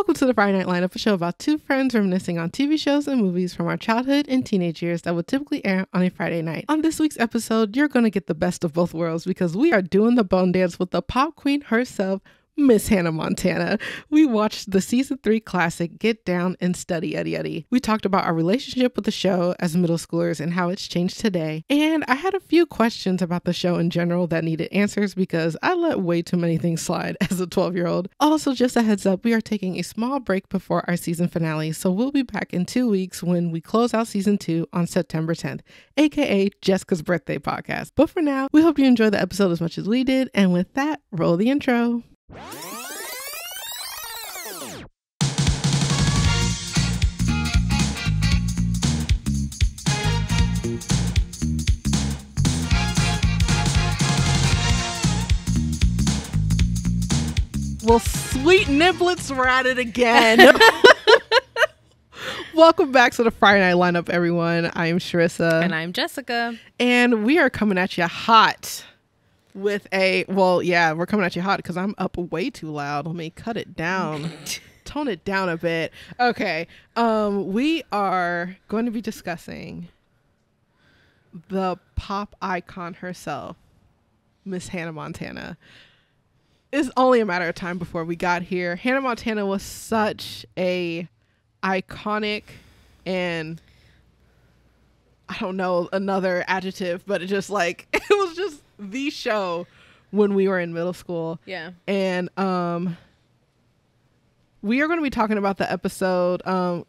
Welcome to the Friday Night Lineup, a show about two friends reminiscing on TV shows and movies from our childhood and teenage years that would typically air on a Friday night. On this week's episode, you're going to get the best of both worlds because we are doing the bone dance with the pop queen herself, Miss Hannah Montana. We watched the season 3 classic Get Down and Study Eddie Eddie. We talked about our relationship with the show as middle schoolers and how it's changed today. And I had a few questions about the show in general that needed answers because I let way too many things slide as a 12-year-old. Also, just a heads up, we are taking a small break before our season finale, so we'll be back in 2 weeks when we close out season 2 on September 10th, aka Jessica's birthday podcast. But for now, we hope you enjoy the episode as much as we did. And with that, roll the intro. Well, sweet niblets, we're at it again. Welcome back to the Friday Night Lineup, everyone. I'm Sharissa. And I'm Jessica. And we are coming at you hot with we're coming at you hot because I'm up way too loud. Let me cut it down. Tone it down a bit. Okay. We are going to be discussing the pop icon herself, Miss Hannah Montana. It's only a matter of time before we got here. Hannah Montana was such a iconic and I don't know another adjective, but it just like it was just the show when we were in middle school. Yeah. And we are going to be talking about the episode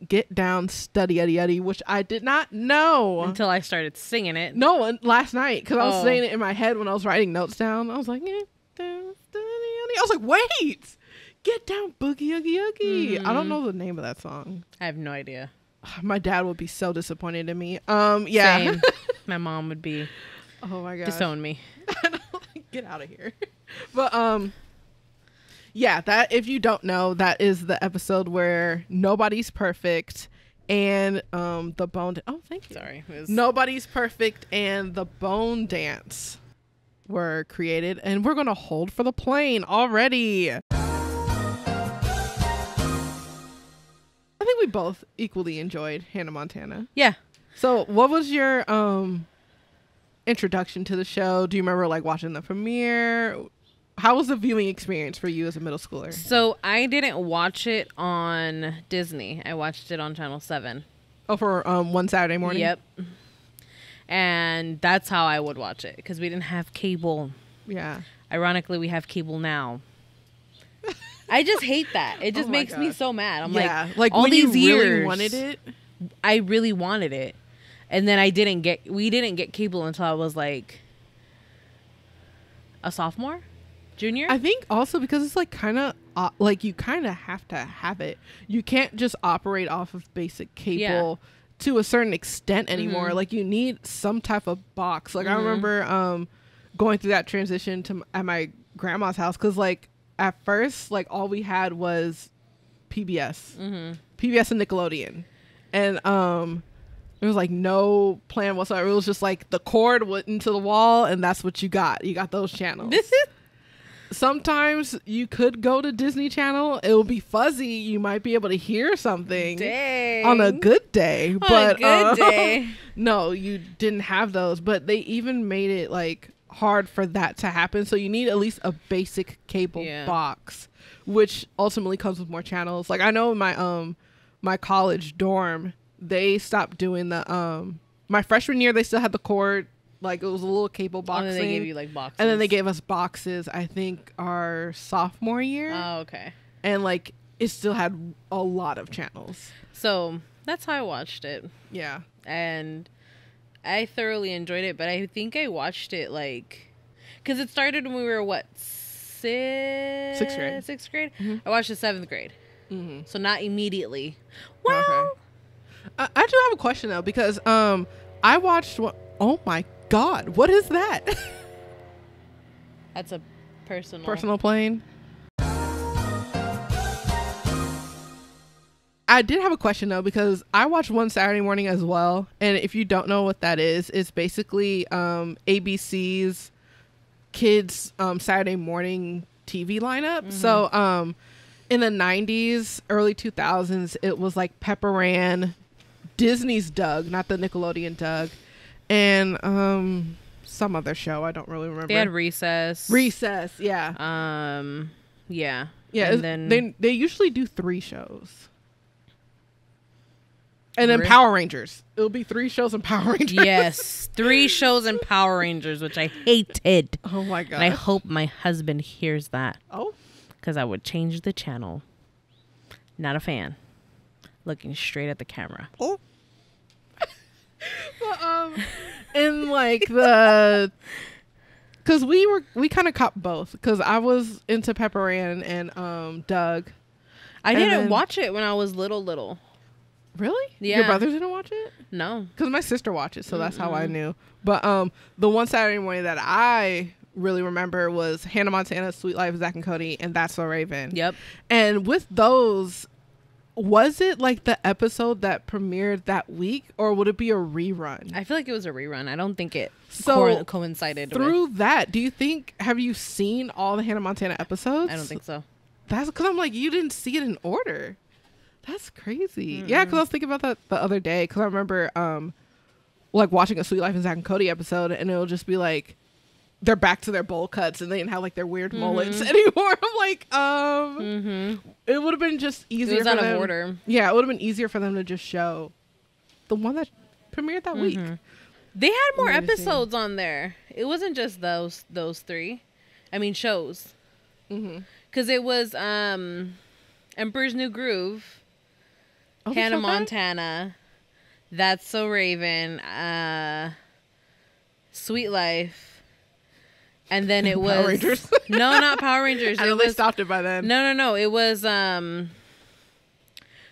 Get Down, Study Eddie Eddie, which I did not know until I started singing it. No, last night because I was saying it in my head when I was writing notes down. I was like, Get Down, Study Eddie. I was like, wait, Get Down, Boogie Oogie Oogie. I don't know the name of that song. I have no idea. My dad would be so disappointed in me. Yeah. Same. My mom would be. Oh my god. Disown me. Get out of here. But yeah, that if you don't know, that is the episode where nobody's perfect and the bone thank you. Sorry. Nobody's perfect and the bone dance were created, and we're gonna hold for the plane already. I think we both equally enjoyed Hannah Montana. Yeah. So what was your introduction to the show? Do you remember like watching the premiere? How was the viewing experience for you as a middle schooler? So I didn't watch it on Disney. I watched it on Channel 7. Oh, for one Saturday morning? Yep. And that's how I would watch it because we didn't have cable. Yeah. Ironically, we have cable now. I just hate that. It just makes me so mad. I'm like all these years, really wanted it. I really wanted it, and then we didn't get cable until I was like a sophomore, junior. I think also because it's like kind of like you kind of have to have it. You can't just operate off of basic cable to a certain extent anymore. Mm-hmm. Like you need some type of box. Like I remember going through that transition at my grandma's house because like at first like all we had was PBS and Nickelodeon, and there was like no plan whatsoever. It was just like the cord went into the wall and that's what you got those channels. Sometimes you could go to Disney Channel. It will be fuzzy. You might be able to hear something on a good day. No, you didn't have those. But they even made it like hard for that to happen. So you need at least a basic cable box, which ultimately comes with more channels. Like I know in my college dorm, they stopped doing the my freshman year they still had the cord. Like it was a little cable box. And then they gave you like boxes. And then they gave us boxes, I think, our sophomore year. Oh, okay. And like it still had a lot of channels. So that's how I watched it. Yeah. And I thoroughly enjoyed it, but I think I watched it like because it started when we were sixth grade. Mm-hmm. I watched it 7th grade. Mm-hmm. So not immediately. Well, okay. I do have a question though because I watched oh my God, what is that? That's a personal plane. I did have a question though because I watched One Saturday Morning as well, and if you don't know what that is, it's basically ABC's kids Saturday morning TV lineup. So in the 90s, early 2000s, it was like Pepper Ann, Disney's Doug, not the Nickelodeon Doug, and some other show I don't really remember. They had Recess. Recess, yeah. Yeah. Yeah, and then they usually do 3 shows. And then Power Rangers. It'll be 3 shows in Power Rangers. Yes, 3 shows in Power Rangers, which I hated. Oh my god! And I hope my husband hears that. Oh, because I would change the channel. Not a fan. Looking straight at the camera. Oh. But, and like the, because we kind of caught both. Because I was into Pepper Ann and Doug. I didn't watch it when I was little. Really? Yeah. Your brothers didn't watch it? No. Because my sister watches, so that's how I knew. But the one Saturday morning that I really remember was Hannah Montana, Sweet Life, Zack and Cody, and That's So Raven. Yep. And with those, was it like the episode that premiered that week, or would it be a rerun? I feel like it was a rerun. I don't think it coincided through with that. Do you think, have you seen all the Hannah Montana episodes? I don't think so. That's because I'm like, you didn't see it in order. That's crazy. Yeah, because I was thinking about that the other day. Because I remember, like watching a Sweet Life and Zack and Cody episode, and it'll just be like, they're back to their bowl cuts, and they didn't have like their weird mullets anymore. I'm like, it would have been just easier. It was out of order. Yeah, it would have been easier for them to just show the one that premiered that week. They had more episodes on there. It wasn't just those 3. I mean, shows. Because it was Emperor's New Groove. Hannah Montana, That's So Raven, Sweet Life, and then it was Power Rangers. No, not Power Rangers. I know they stopped it by then. No. It was The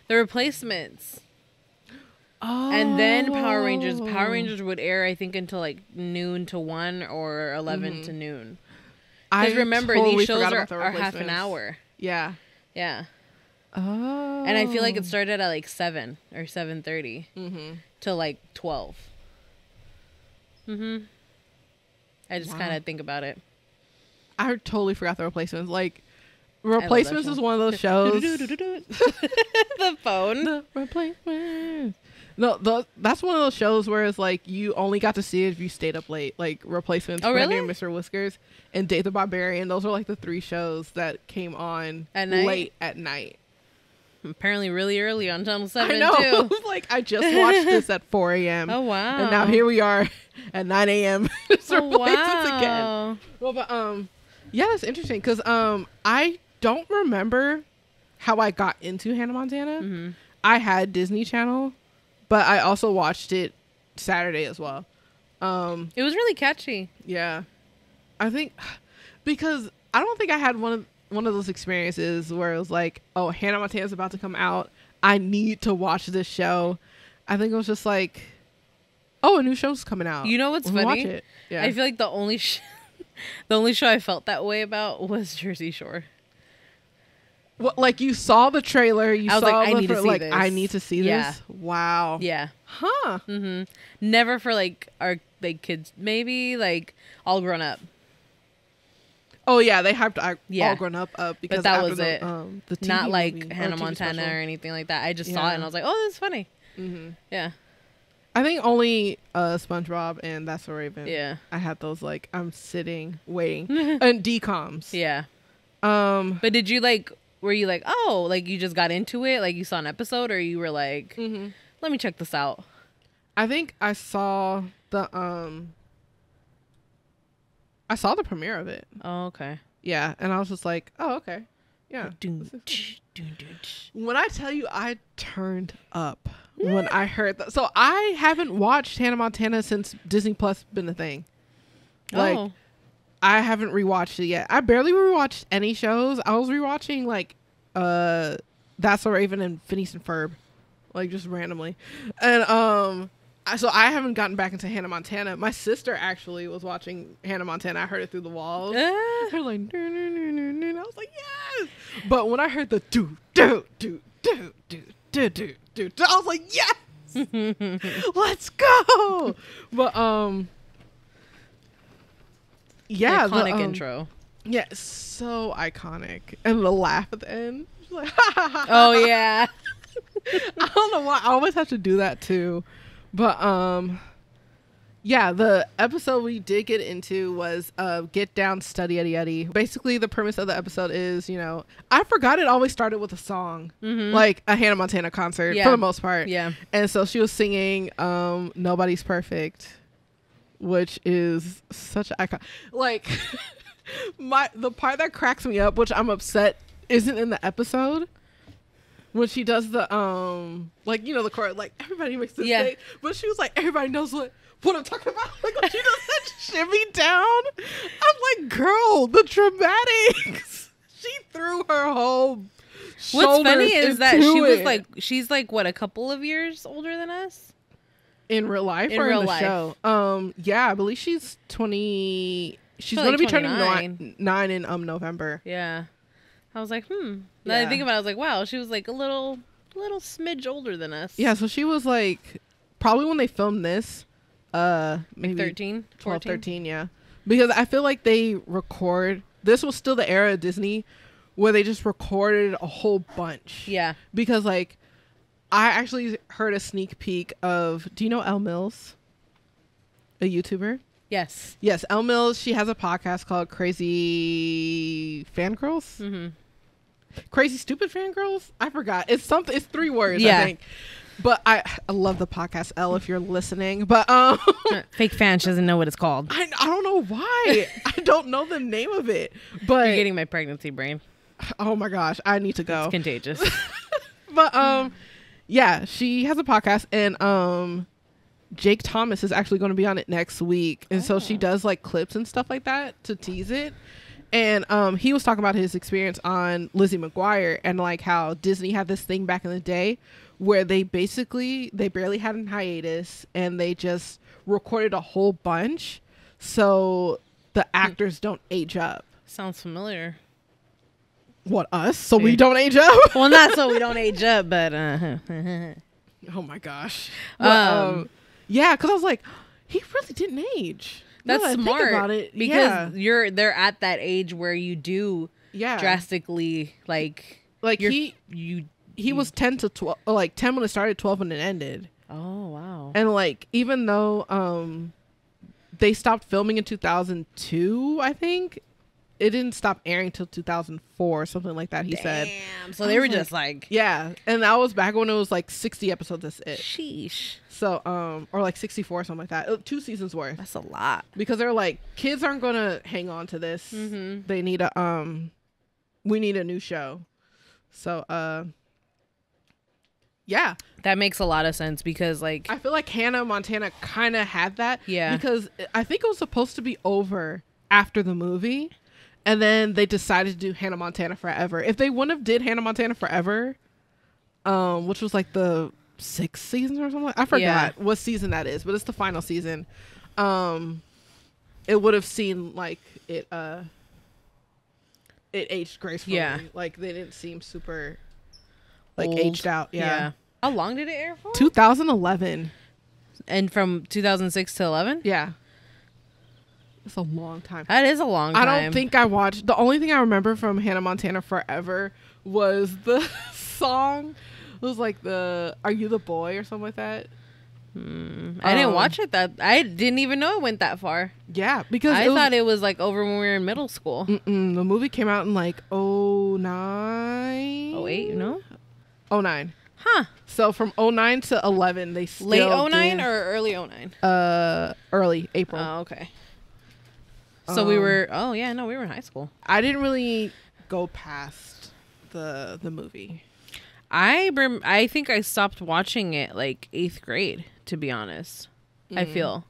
Replacements. Oh. And then Power Rangers. Power Rangers would air, I think, until like noon to 1 or 11 to noon. Because remember, these shows are half an hour. Yeah. Yeah. Oh. And I feel like it started at like 7 or 7:30 till like 12. I just kind of think about it. I totally forgot The Replacements. Like, Replacements is one of those shows. The phone. The Replacements. No, that's one of those shows where it's like you only got to see it if you stayed up late. Like Replacements, really? and Mr. Whiskers, and Date the Barbarian. Those are like the 3 shows that came on at night? Late at night. Apparently really early on Channel 7 I know. too. Like I just watched this at 4 a.m. Oh wow. And now here we are at 9 a.m. It's Replacements again. Well, but yeah, that's interesting because I don't remember how I got into Hannah Montana. I had Disney Channel, but I also watched it Saturday as well. It was really catchy. Yeah, I think because I don't think I had one of those experiences where it was like, oh, Hannah Montana's about to come out, I need to watch this show. I think it was just like, oh, a new show's coming out. You know what's funny? Watch it. Yeah. I feel like the only show I felt that way about was Jersey Shore. What, like you saw the trailer, I was like, I need to see this. I need to see this. Wow. Yeah. Huh. Never for like our like kids, maybe like all grown up. Oh yeah, they hyped All Grown Up because but that was it. The TV not like movie, Hannah Montana or anything like that. I just saw it and I was like, oh, this is funny. Yeah. I think only SpongeBob and That's So Raven. Yeah. I had those like I'm sitting waiting and DComs. Yeah. But did you like? Were you like, oh, like you just got into it, like you saw an episode, or you were like, let me check this out? I think I saw the premiere of it. Oh, okay. Yeah, and I was just like, oh, okay. Yeah. When I tell you I turned up when I heard that. So I haven't watched Hannah Montana since Disney Plus been a thing. Like, I haven't rewatched it yet. I barely rewatched any shows. I was rewatching like That's So Raven and Phineas and Ferb, like just randomly. And so I haven't gotten back into Hannah Montana. My sister actually was watching Hannah Montana. I heard it through the walls. They're like, I was like, yes. But when I heard the do, I was like, yes. Let's go. But yeah, iconic intro. Yeah, so iconic, and the laugh at the end. Like, oh yeah. I don't know why I always have to do that too, but yeah, the episode we did get into was Get Down, Study Eddie Eddie. Basically, the premise of the episode is, you know, I forgot it always started with a song, like a Hannah Montana concert for the most part. Yeah. And so she was singing Nobody's Perfect, which is such an icon. Like, the part that cracks me up, which I'm upset isn't in the episode, when she does the, like, you know, the chorus, like, everybody makes this thing, but she was like, everybody knows what I'm talking about. Like, when she does that shimmy down, I'm like, girl, the dramatics. She threw her whole shoulders. What's funny is that she's like, what, a couple of years older than us? In real life or in the show? Yeah, I believe she's 20. She's going to be turning 9 in November. Yeah. I was like, Now I think about it, I was like, wow, she was like a little smidge older than us. Yeah, so she was like, probably when they filmed this, maybe 13, 12, 13, yeah. Because I feel like this was still the era of Disney where they just recorded a whole bunch. Yeah. Because like, I actually heard a sneak peek of, do you know Elle Mills? A YouTuber? Yes. Yes, Elle Mills, she has a podcast called Crazy Fangirls. Crazy Stupid Fangirls? I forgot. It's 3 words, I think. But I love the podcast, Elle, if you're listening. But fake fan, she doesn't know what it's called. I don't know why. I don't know the name of it. But you're getting my pregnancy brain. Oh my gosh, I need to go. It's contagious. But yeah, she has a podcast, and Jake Thomas is actually going to be on it next week, and so she does like clips and stuff like that to tease it. And he was talking about his experience on Lizzie McGuire, and like how Disney had this thing back in the day where they barely had an hiatus, and they just recorded a whole bunch so the actors don't age up. Sounds familiar. What, us? So we don't age up? Well, not so we don't age up, but oh my gosh. But, yeah, because I was like, he really didn't age. That's smart about it. Because they're at that age where you do drastically like he was 10 to 12, like 10 when it started, 12 when it ended. Oh wow. And like, even though they stopped filming in 2002, I think it didn't stop airing till 2004, something like that. He said. So they were just like, yeah, and that was back when it was like 60 episodes. That's it. Sheesh. So or like 64, something like that. 2 seasons worth. That's a lot. Because they're like, kids aren't gonna hang on to this. They need we need a new show. So yeah, that makes a lot of sense, because like I feel like Hannah Montana kind of had that. Yeah. Because I think it was supposed to be over after the movie, and then they decided to do Hannah Montana Forever. If they wouldn't have did Hannah Montana Forever, which was like the 6th season or something, I forgot what season that is, but it's the final season. It would have seemed like it aged gracefully. Yeah. Like they didn't seem super like old. aged out. Yeah. How long did it air for? 2011. And from 2006 to 11? Yeah. It's a long time. That is a long time. I don't think I watched. The only thing I remember from Hannah Montana Forever was the song. It was like the "Are You the Boy" or something like that. I didn't watch it. I didn't even know it went that far. Yeah, because I thought it was like over when we were in middle school. The movie came out in like 09. 08, you know? 09. Huh. So from 09 to 11, they still late 09 or early 09? Early April. Oh, okay. So we were. Oh yeah, no, we were in high school. I didn't really go past the movie. I think I stopped watching it like 8th grade, to be honest. I feel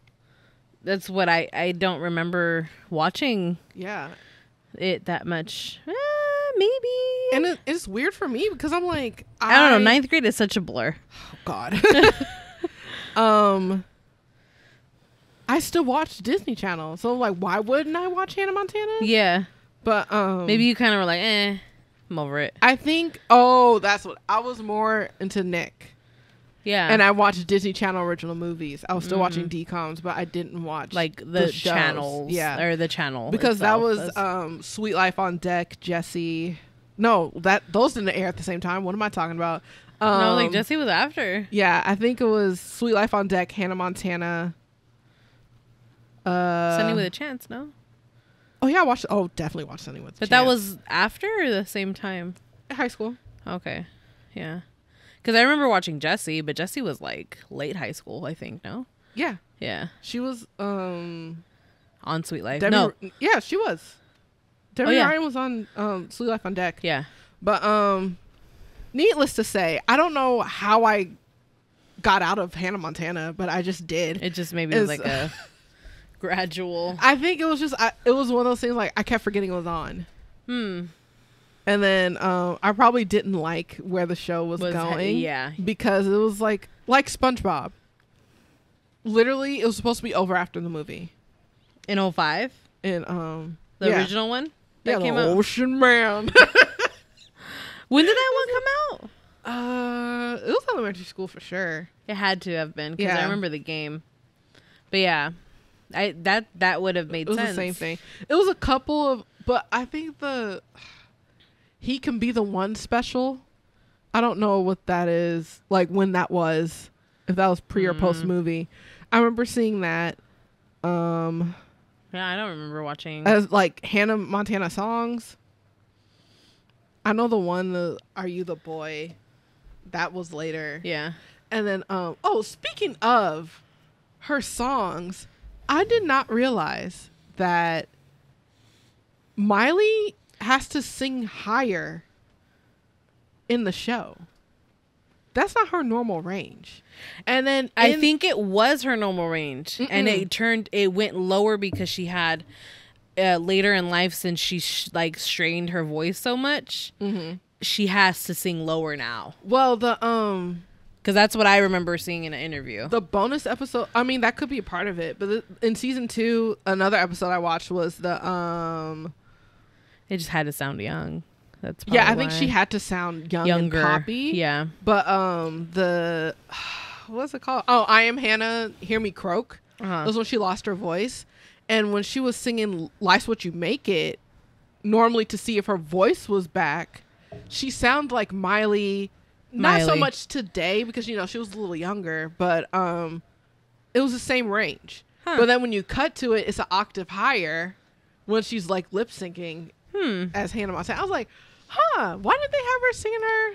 that's what I don't remember watching. Yeah, it that much. Maybe. And it's weird for me because I'm like, I don't know. 9th grade is such a blur. Oh God. I still watch Disney Channel, so like, why wouldn't I watch Hannah Montana? Yeah, but maybe you kind of were like, I'm over it. I think. Oh, that's what I was more into. Nick. Yeah, and I watched Disney Channel original movies. I was still watching DComs, but I didn't watch like the channels. Yeah, or the channel because itself. that was Sweet Life on Deck, Jessie, No, those didn't air at the same time. What am I talking about? No, like Jessie was after. Yeah, I think it was Sweet Life on Deck, Hannah Montana. Sunny with a Chance, no? Oh yeah, definitely watched Sunny with a Chance. But that was after or the same time? High school. Okay, yeah. Because I remember watching Jessie, but Jessie was like late high school, I think. No. Yeah. Yeah. She was on Sweet Life. No. Yeah, she was. Debbie Ryan was on Sweet Life on Deck. Yeah. But needless to say, I don't know how I got out of Hannah Montana, but I just did. It just maybe was like a gradual. I think it was just it was one of those things like I kept forgetting it was on. And then I probably didn't like where the show was going. Yeah. Because it was like SpongeBob. Literally, it was supposed to be over after the movie. In 2005? In the original one? That came out? Ocean Man. When did that one come out? It was elementary school for sure. It had to have been because I remember the game. But yeah, that would have made sense. It was the same thing. It was a couple of, but I think He Can Be the One special. I don't know what that is. Like when that was, if that was pre or post movie. I remember seeing that. Yeah, I don't remember watching as like Hannah Montana songs. I know the one, the Are You the Boy? That was later. Yeah. And then speaking of her songs, I did not realize that Miley has to sing higher in the show. That's not her normal range. And then I think it was her normal range. And it went lower because she had later in life, since she strained her voice so much, she has to sing lower now. Well, because that's what I remember seeing in an interview. The bonus episode, I mean, that could be a part of it, but in season 2, another episode I watched was the it just had to sound young. That's I think she had to sound younger and poppy. Yeah. But what's it called? Oh, I Am Hannah, Hear Me Croak. That was when she lost her voice. And when she was singing Life's What You Make It, normally to see if her voice was back, she sounded like Miley. Not so much today because, she was a little younger, but it was the same range. But then when you cut to it, it's an octave higher when she's like lip syncing as Hannah Montana. I was like, why did they have her singing her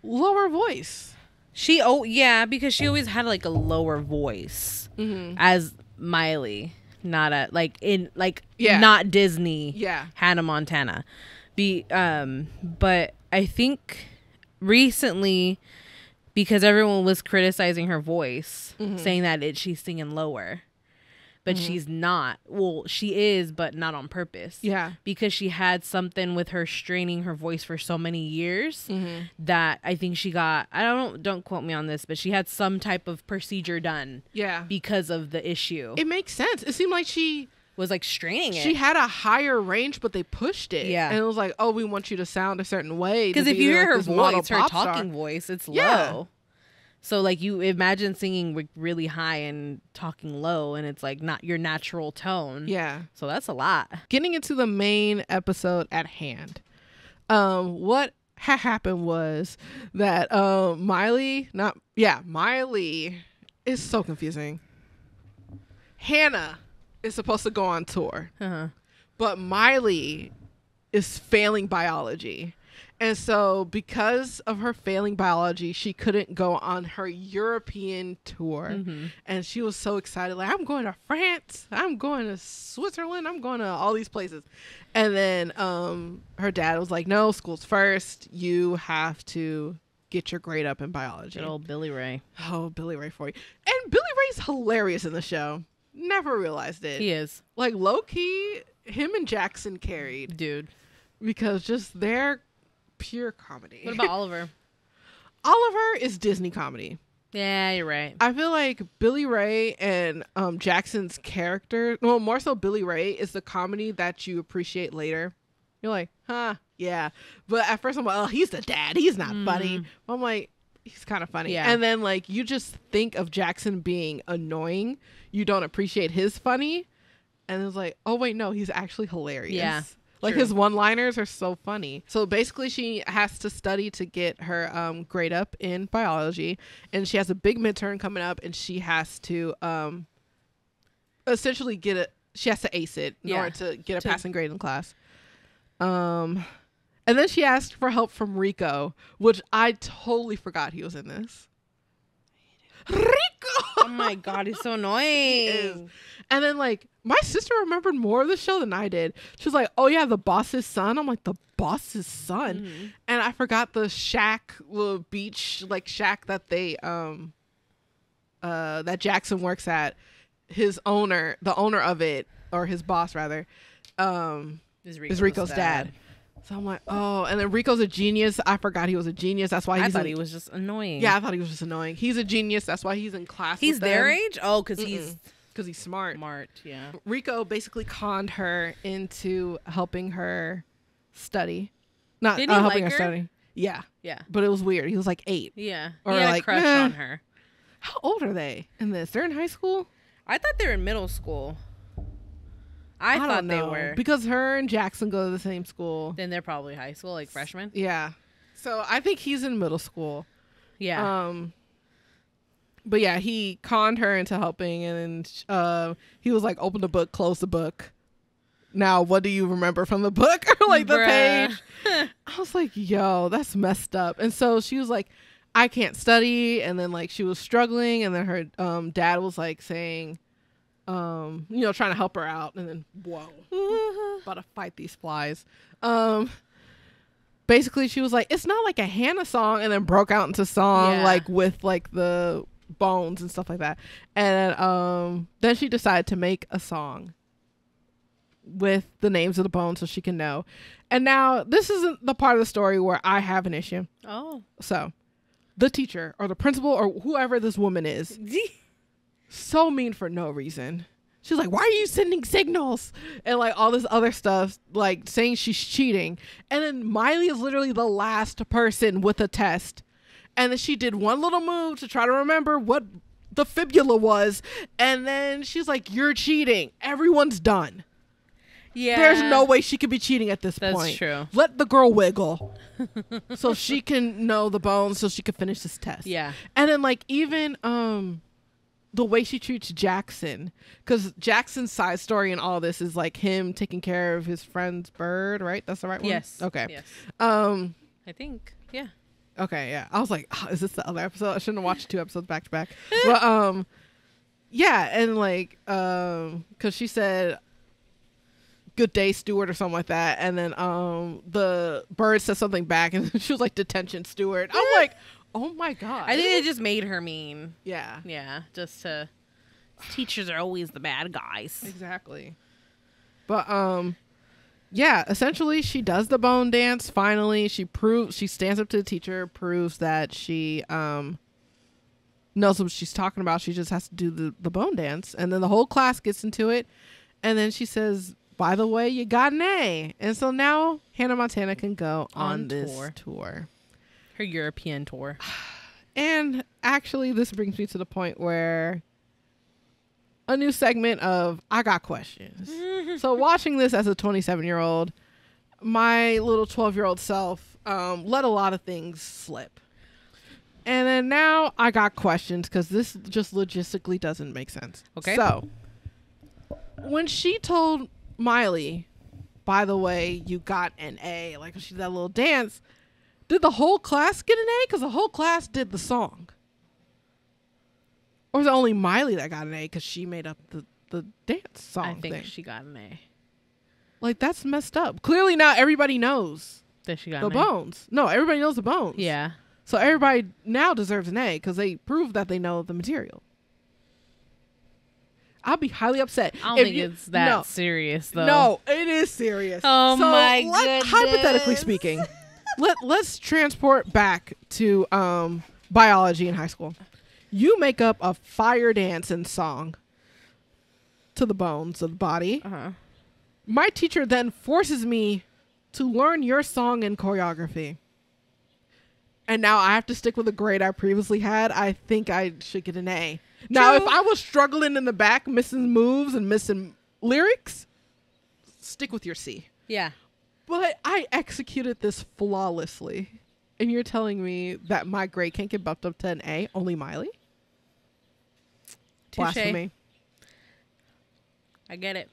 lower voice? Because she always had like a lower voice as Miley. Not not Disney. Hannah Montana. But I think recently, because everyone was criticizing her voice, saying that she's singing lower, but she's not. Well, she is, but not on purpose. Yeah, because she had something with her straining her voice for so many years that I think she got. Don't quote me on this, but she had some type of procedure done. Yeah, because of the issue. It makes sense. It seemed like she was like straining it. She had a higher range, but they pushed it. Yeah, and it was like, oh, we want you to sound a certain way. Because if you hear her voice, her talking voice, it's low. So like you imagine singing really high and talking low, and it's like not your natural tone. Yeah. So that's a lot. Getting into the main episode at hand. What happened was that Miley is so confusing. Hannah is supposed to go on tour, but Miley is failing biology. And so because of her failing biology, she couldn't go on her European tour. And she was so excited. Like, I'm going to France. I'm going to Switzerland. I'm going to all these places. And then her dad was like, no, school's first. You have to get your grade up in biology. Good old Billy Ray. Oh, Billy Ray for you. And Billy Ray's hilarious in the show. Never realized it. He is. Like, low-key, him and Jackson carried. Dude. Because just they're pure comedy. What about Oliver? Oliver is Disney comedy. Yeah, you're right. I feel like Billy Ray and Jackson's character, well, more so Billy Ray, is the comedy that you appreciate later. You're like, yeah. But at first I'm like, oh, he's the dad. He's not funny. But I'm like, he's kind of funny. Yeah. And then like you just think of Jackson being annoying. You don't appreciate his funny. And it's like, oh wait, no, he's actually hilarious. Yeah. Like his one-liners are so funny. So basically she has to study to get her grade up in biology, and she has a big midterm coming up, and she has to essentially she has to ace it in order to get a passing grade in class. And then she asked for help from Rico, which I totally forgot he was in this. Rico! Oh my God, he's so annoying. And then, like, my sister remembered more of the show than I did. She was like, oh, yeah, the boss's son. I'm like, the boss's son? Mm-hmm. And I forgot the shack, little beach, like, shack that they, that Jackson works at. The owner of it, or his boss, rather, is Rico's dad. So I'm like, oh, and then Rico's a genius. I forgot he was a genius. That's why I thought he was just annoying. Yeah, I thought he was just annoying. He's a genius. That's why he's in class. He's with their them. age? Oh, because he's smart. Smart, yeah. Rico basically conned her into helping her study. Not helping her study. Yeah. Yeah. But it was weird. He was like 8. Yeah. Or he had like a crush on her. How old are they in this? They're in high school? I thought they were in middle school. I thought they were. Because her and Jackson go to the same school. Then they're probably high school, like freshmen. Yeah. So I think he's in middle school. Yeah. But yeah, he conned her into helping, and he was like, open the book, close the book. Now, what do you remember from the book? Or like the page? I was like, yo, that's messed up. And so she was like, I can't study. And then like she was struggling, and then her dad was like saying, trying to help her out, and then whoa, about to fight these flies. Basically she was like, it's not like a Hannah song, and then broke out into song like with like the bones and stuff like that. And then she decided to make a song with the names of the bones so she can know. And now this isn't the part of the story where I have an issue. Oh. So the teacher or the principal or whoever this woman is so mean for no reason. She's like, why are you sending signals? And like all this other stuff, like saying she's cheating. And then Miley is literally the last person with a test. And then she did one little move to try to remember what the fibula was. And then she's like, you're cheating. Everyone's done. Yeah. There's no way she could be cheating at this point. That's true. Let the girl wiggle so she can know the bones so she can finish this test. Yeah. And then like even the way she treats Jackson, because Jackson's side story in all this is like him taking care of his friend's bird, right? That's the right one? Yes. Okay. Yes. I think. Yeah. Okay, yeah. I was like, oh, is this the other episode? I shouldn't have watched 2 episodes back to back. But yeah, and like because she said good day, Stewart, or something like that, and then the bird said something back, and she was like, detention, Stewart. I'm like, oh my God. I think it just made her mean. Yeah, just to teachers are always the bad guys. Exactly. But yeah, essentially she does the bone dance. Finally, she stands up to the teacher, proves that she knows what she's talking about. She just has to do the bone dance, and then the whole class gets into it, and then she says, by the way, you got an A. And so now Hannah Montana can go on this tour. Her European tour. And actually, this brings me to the point where a new segment of I Got Questions. So watching this as a 27-year-old, my little 12-year-old self let a lot of things slip. And then now I got questions because this just logistically doesn't make sense. Okay. So when she told Miley, by the way, you got an A, like she did that little dance, did the whole class get an A? Because the whole class did the song. Or is it only Miley that got an A because she made up the dance song I think thing? she got an A. Like, that's messed up. Clearly not everybody knows that she got the bones. No, everybody knows the bones. Yeah. So everybody now deserves an A because they proved that they know the material. I'll be highly upset. I don't think it's that serious, though. No, it is serious. Oh, so my goodness. Hypothetically speaking, let's transport back to biology in high school. You make up a fire dance and song to the bones of the body. Uh-huh. My teacher then forces me to learn your song and choreography. And now I have to stick with the grade I previously had. I think I should get an A. True. Now, if I was struggling in the back, missing moves and missing lyrics, stick with your C. Yeah. But I executed this flawlessly. And you're telling me that my grade can't get bumped up to an A, only Miley? Blasphemy. I get it.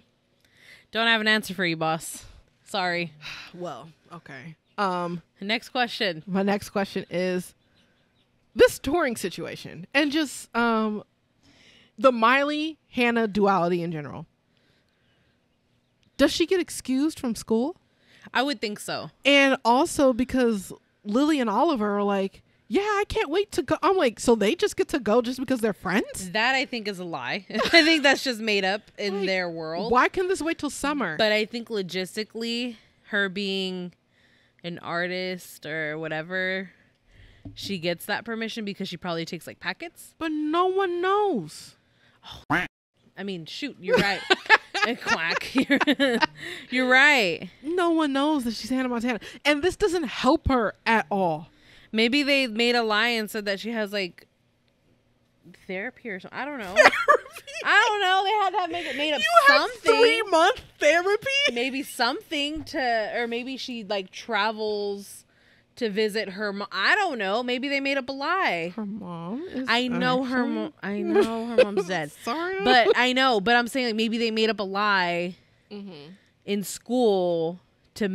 Don't have an answer for you, boss. Sorry. Well, okay. Next question. My next question is this touring situation and just the Miley Hannah duality in general. Does she get excused from school? I would think so. And also because Lily and Oliver are like, yeah, I can't wait to go. I'm like, so they just get to go just because they're friends? That I think is a lie. I think that's just made up in their world. Why can this wait till summer? But I think logistically, her being an artist or whatever, she gets that permission because she probably takes like packets. But no one knows. Oh, I mean, shoot, you're right. Quack. You're right. No one knows that she's Hannah Montana. And this doesn't help her at all. Maybe they made a lie and said that she has like therapy or something. I don't know. I don't know. They had to have made up something. 3-month therapy? Maybe something or maybe she like travels to visit her mom. I don't know. Maybe they made up a lie. Her mom is I know her mom's dead. Sorry. But I know. But I'm saying like maybe they made up a lie in school to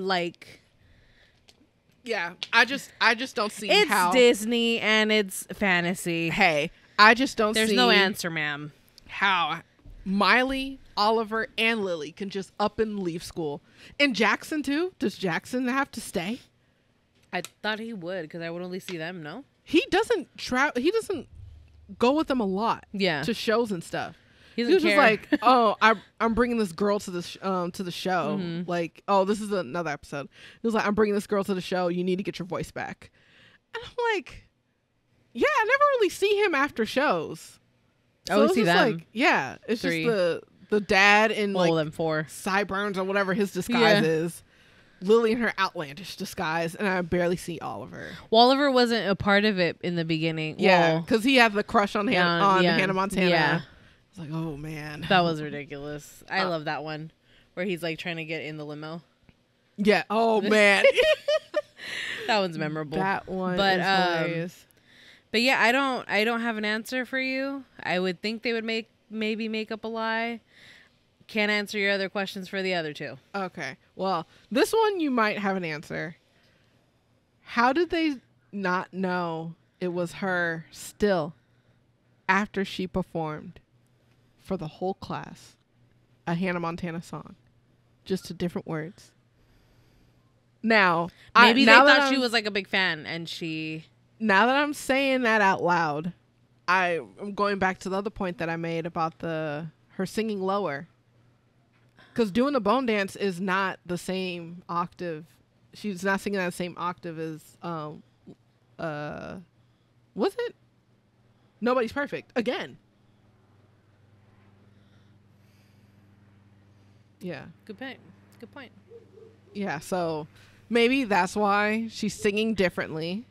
like. Yeah, I just don't see how. It's Disney and it's fantasy. Hey, I just don't see. There's no answer, ma'am. How Miley, Oliver, and Lily can just up and leave school. And Jackson, too? Does Jackson have to stay? I thought he would because I would only see them, no? He doesn't He doesn't go with them a lot. Yeah. To shows and stuff. He was care. Just like, oh, I'm bringing this girl to the show. Mm-hmm. Like, oh, this is another episode. He was like, I'm bringing this girl to the show. You need to get your voice back. And I'm like, yeah, I never really see him after shows. I always see them. Like, yeah, it's 3. Just the dad in like them 4 sideburns or whatever his disguise is. Lily in her outlandish disguise, and I barely see Oliver. Oliver wasn't a part of it in the beginning. Yeah, because he had the crush on Hannah Montana. Yeah. It's like, oh man, that was ridiculous. I love that one where he's like trying to get in the limo. Yeah. Oh man, that one's memorable. That one is hilarious. But yeah, I don't have an answer for you. I would think they would maybe make up a lie. Can't answer your other questions for the other 2. Okay. Well, this one you might have an answer. How did they not know it was her still after she performed for the whole class a Hannah Montana song? Just to different words. Now, maybe they thought she was like a big fan and she... Now that I'm saying that out loud, I'm going back to the other point that I made about her singing lower. Because doing the bone dance is not the same octave. She's not singing that the same octave as, was it? Nobody's Perfect. Again. Yeah. Good point. Yeah, so maybe that's why she's singing differently.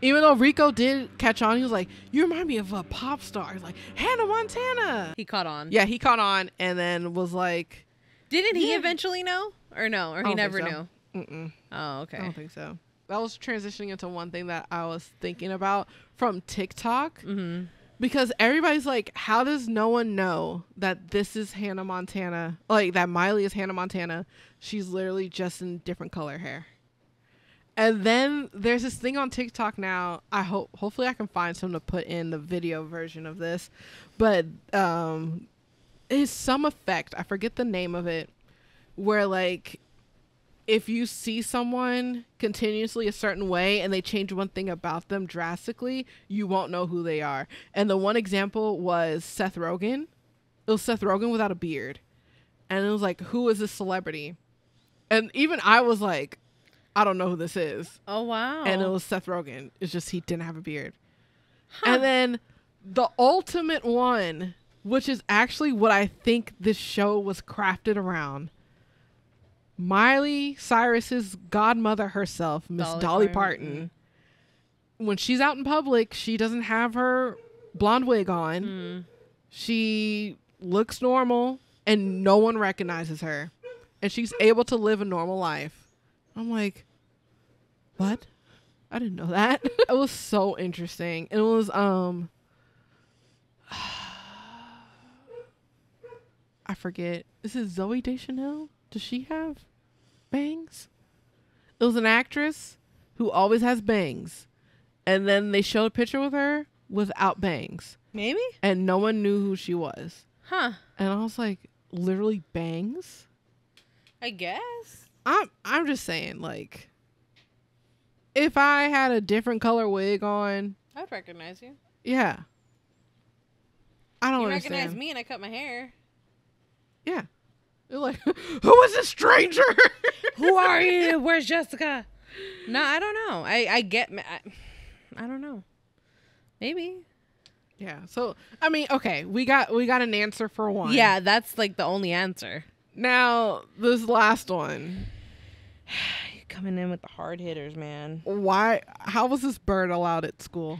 Even though Rico did catch on, he was like, you remind me of a pop star. He's like, Hannah Montana. He caught on. Yeah, he caught on and then was like... Didn't he eventually know? Or no? Or he never knew? Mm-mm. Oh, okay. I don't think so. That was transitioning into one thing that I was thinking about from TikTok. Mm-hmm. Because everybody's like, how does no one know that this is Hannah Montana? Like, that Miley is Hannah Montana. She's literally just in different color hair. And then there's this thing on TikTok now. Hopefully I can find some to put in the video version of this. But it's some effect. I forget the name of it. Where like if you see someone continuously a certain way and they change one thing about them drastically, you won't know who they are. And the one example was Seth Rogen. It was Seth Rogen without a beard. And it was like, who is this celebrity? And even I was like, I don't know who this is. Oh, wow. And it was Seth Rogen. It's just he didn't have a beard. Huh. And then the ultimate one, which is actually what I think this show was crafted around, Miley Cyrus's godmother herself, Miss Dolly Parton. When she's out in public, she doesn't have her blonde wig on. She looks normal and no one recognizes her. and she's able to live a normal life. I'm like, what? I didn't know that. It was so interesting. It was I forget. Is it Zooey Deschanel? Does she have bangs? It was an actress who always has bangs. And then they showed a picture with her without bangs. Maybe? And no one knew who she was. Huh. And I was like, literally bangs? I guess. I'm just saying, like, if I had a different color wig on, I'd recognize you. Yeah. I don't you understand. recognize me and I cut my hair. Yeah. They're like, who is this stranger? Who are you? Where's Jessica? No, I don't know. I don't know. Maybe. Yeah. So, I mean, okay, we got an answer for one. Yeah, that's like the only answer. Now, this last one. You're coming in with the hard hitters, man. Why? How was this bird allowed at school?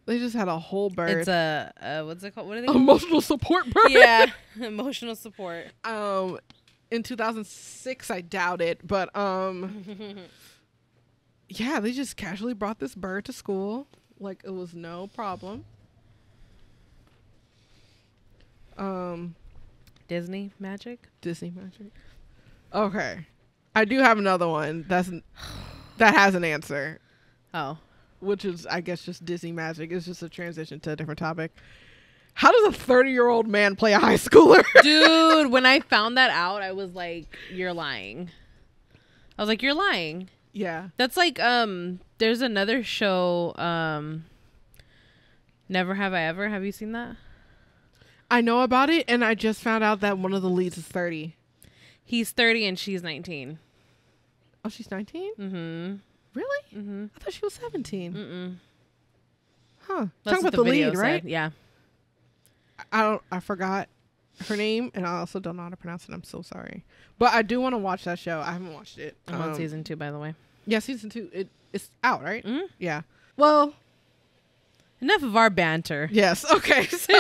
They just had a whole bird. It's a what's it called? What are they called? Emotional support bird. Yeah, emotional support. In 2006, I doubt it, but yeah, they just casually brought this bird to school like it was no problem. Disney magic. Okay, I do have another one that has an answer. Oh. Which is, I guess, just Disney magic. It's just a transition to a different topic. How does a 30-year-old man play a high schooler? Dude, when I found that out, I was like, you're lying. I was like, you're lying. Yeah. That's like, there's another show, Never Have I Ever. Have you seen that? I know about it, and I just found out that one of the leads is 30. He's 30 and she's 19. Oh, she's 19? Mm-hmm. Really? Mm-hmm. I thought she was 17. Mm-mm. Huh. That's Talking about the lead, right? Said. Yeah. I forgot her name, and I also don't know how to pronounce it. I'm so sorry. But I do want to watch that show. I haven't watched it. I'm on season 2, by the way. Yeah, season 2. It's out, right? Mm-hmm. Yeah. Well. Enough of our banter. Yes. Okay. So,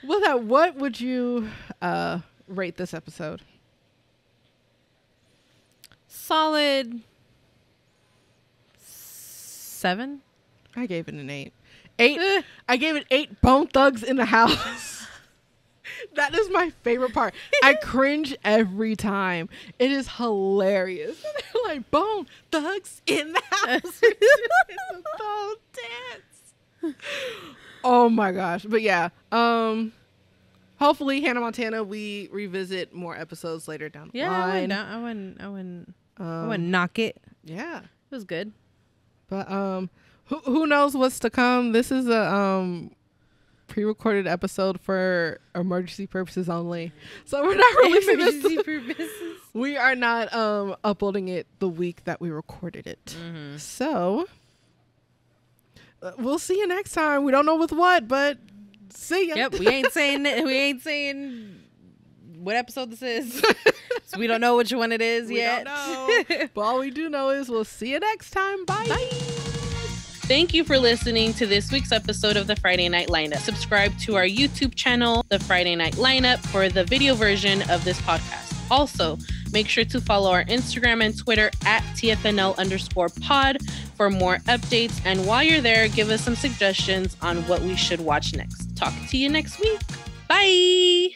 with that, what would you rate this episode? Solid 7. I gave it an 8. 8. I gave it 8 bone thugs in the house. That is my favorite part. I cringe every time. It is hilarious. They're like, bone thugs in the house. It's a bone dance. Oh my gosh. But yeah. Hopefully Hannah Montana, we revisit more episodes later down the line. I wouldn't knock it. Yeah. It was good. But who knows what's to come? This is a pre-recorded episode for emergency purposes only. So we're not releasing this. We are not uploading it the week that we recorded it. Mm-hmm. So we'll see you next time. We don't know with what, but see ya. Yep, we ain't saying what episode this is. So we don't know which one it is yet. Don't know. But all we do know is we'll see you next time. Bye. Bye. Thank you for listening to this week's episode of the Friday Night Lineup. Subscribe to our YouTube channel, The Friday Night Lineup, for the video version of this podcast. Also, make sure to follow our Instagram and Twitter at TFNL_pod for more updates. And while you're there, give us some suggestions on what we should watch next. Talk to you next week. Bye.